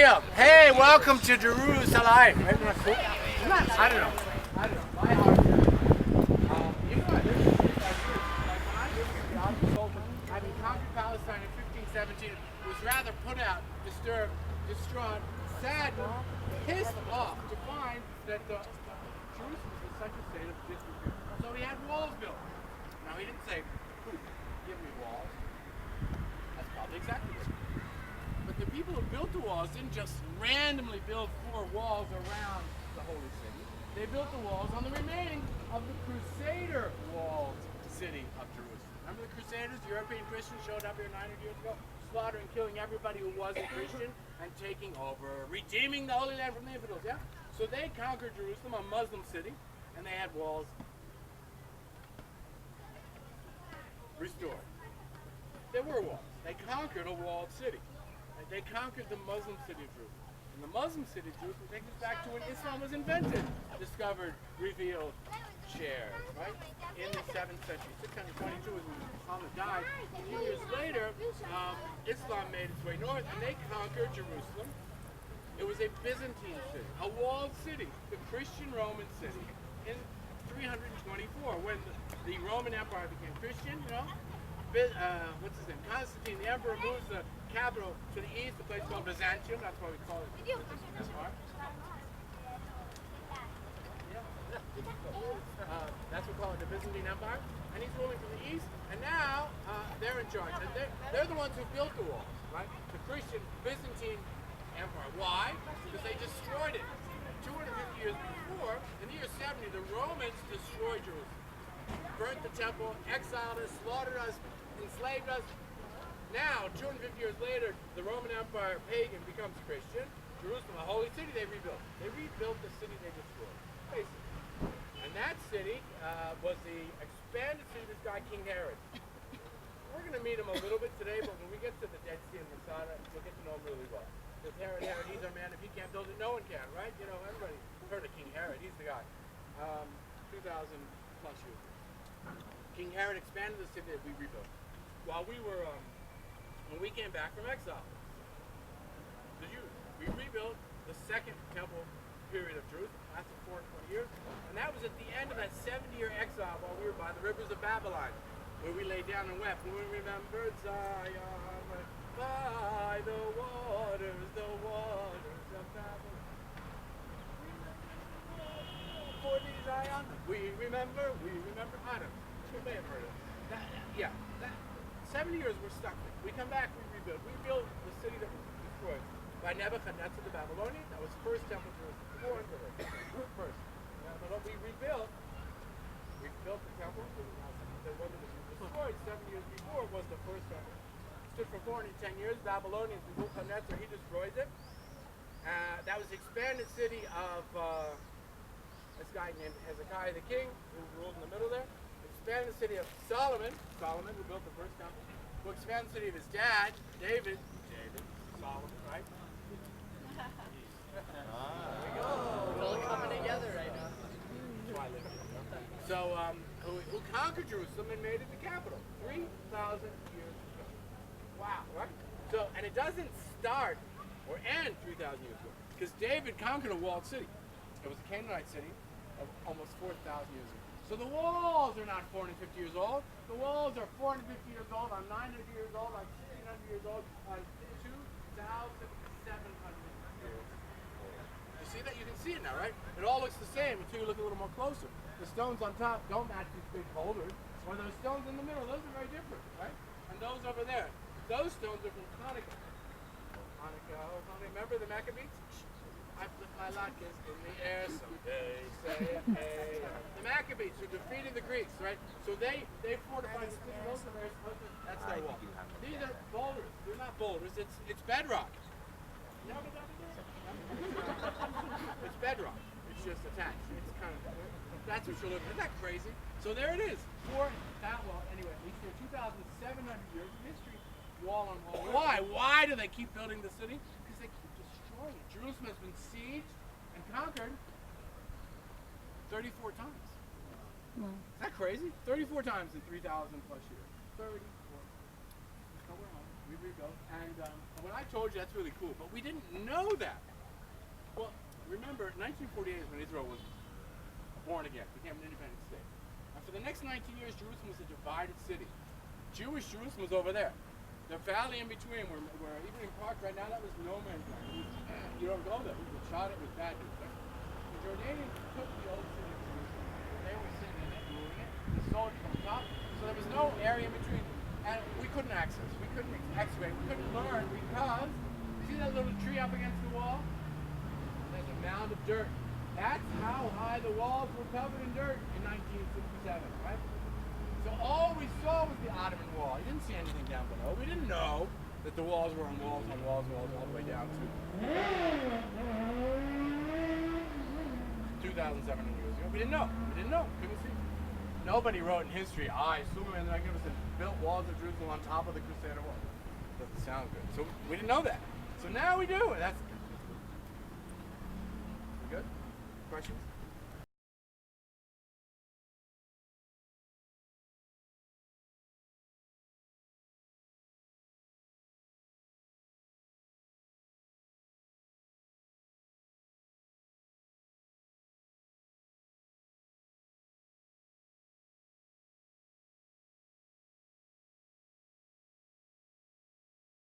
rebuilt. Hey, welcome to Jerusalem. Right? I don't know. My heart. You know what? Having conquered Palestine in 1517, was rather put out, disturbed, distraught, saddened, pissed off to find that Jerusalem was in such a state of disrepute. So he had walls built. Now he didn't say, "Poof, give me walls." That's probably exactly what. But the people who built the walls didn't just randomly build 4 walls around the holy city. They built the walls on the remaining of the Crusader walled city of Jerusalem. Remember the Crusaders? The European Christians showed up here 900 years ago, slaughtering, killing everybody who wasn't Christian, and taking over, redeeming the Holy Land from the infidels. Yeah. So they conquered Jerusalem, a Muslim city, and they had walls restored. There were walls. They conquered a walled city. They conquered the Muslim city of Jerusalem. And the Muslim city of Jerusalem takes us back to when Islam was invented, discovered, revealed, shared, right? In the 7th century, 622 is when Muhammad died. A few years later, Islam made its way north, and they conquered Jerusalem. It was a Byzantine city, a walled city, the Christian Roman city, in 324, when the Roman Empire became Christian, you know. What's his name? Constantine, the emperor, moves the capital to the east, a place called Byzantium. That's why we call it the Empire. That's what we call it, the Byzantine Empire. And he's ruling from the east, and now they're in charge. And they're the ones who built the walls, right? The Christian Byzantine Empire. Why? Because they destroyed it. 250 years before, in the year 70, the Romans destroyed Jerusalem. Burnt the temple, exiled us, slaughtered us, enslaved us. Now, 250 years later, the Roman Empire, pagan, becomes Christian. Jerusalem, a holy city, they rebuilt. They rebuilt the city they destroyed, basically. And that city was the expanded city of this guy, King Herod. We're going to meet him a little bit today, but when we get to the Dead Sea and Masada, we'll get to know him really well. Because Herod, he's our man. If he can't build it, no one can, right? You know, everybody heard of King Herod. He's the guy. 2,000 plus years ago. King Herod expanded the city that we rebuilt. While we were, when we came back from exile, the Jews, we rebuilt the second temple period of Jerusalem, lasted 420 years, and that was at the end of that 70-year exile while we were by the rivers of Babylon, where we lay down and wept, when we remembered Zion, by the waters of Babylon. For the Zion, we remember, Adam. You may have heard of that. Yeah, that 70 years we're stuck there. We come back, we rebuild. We build the city that was destroyed by Nebuchadnezzar the Babylonian. That was first temple Jerusalem. First. But we rebuilt the temple. The one that was destroyed 7 years before was the first temple. Stood for 410 years. Babylonians, Nebuchadnezzar, he destroys it. That was the expanded city of this guy named Hezekiah the king, who ruled in the middle there. Expanded the city of Solomon, who built the first temple, who expanded the city of his dad, David, Solomon, right? There we go. It's all coming together right now. That's why I live here. So, who conquered Jerusalem and made it the capital 3,000 years ago. Wow, right? So, and it doesn't start or end 3,000 years ago, because David conquered a walled city. It was a Canaanite city of almost 4,000 years ago. So the walls are not 450 years old. The walls are 450 years old, on 900 years old, on 1,600 years old, on 2,700 years old. You see that? You can see it now, right? It all looks the same until you look a little more closer. The stones on top don't match these big boulders, or those stones in the middle. Those are very different, right? And those over there, those stones are from Hanukkah. Remember the Maccabees? I flip my latkes in the air someday, say hey. The Maccabees who defeated the Greeks, right? So they fortified the city. That's their wall. These are boulders. They're not boulders. It's bedrock. It's bedrock. It's just attached. It's kind of that's what you're looking at. Isn't that crazy? So there it is. Anyway, at least for 2,700 years of history, wall on wall. Why? Why do they keep building the city? Because they keep destroying it. Jerusalem has been sieged and conquered 34 times. Wow. Isn't that crazy? 34 times in 3,000 plus years. 34. Nowhere home. We rebuilt. And when I told you, that's really cool. But we didn't know that. Well, remember, 1948 is when Israel was born again, became an independent state. And for the next 19 years, Jerusalem was a divided city. Jewish Jerusalem was over there. The valley in between, where Evening Park right now, that was no man's land. You don't go there. People shot it with bad news. Right? The Jordanians took the old city of Jerusalem. They were sitting in it, ruling it. They sold it from top. So there was no area in between. And we couldn't access. We couldn't excavate. We couldn't learn because, see that little tree up against the wall? There's a mound of dirt. That's how high the walls were covered in dirt in 1967, right? So all we saw was the Ottoman wall. You didn't see anything down below. We didn't know that the walls were on walls on walls on walls all the way down to 2,700 years ago. We didn't know. We didn't know. Couldn't see. Nobody wrote in history, Suleiman the Magnificent built walls of Jerusalem on top of the Crusader wall. Doesn't sound good. So we didn't know that. So now we do. And that's we good? Questions?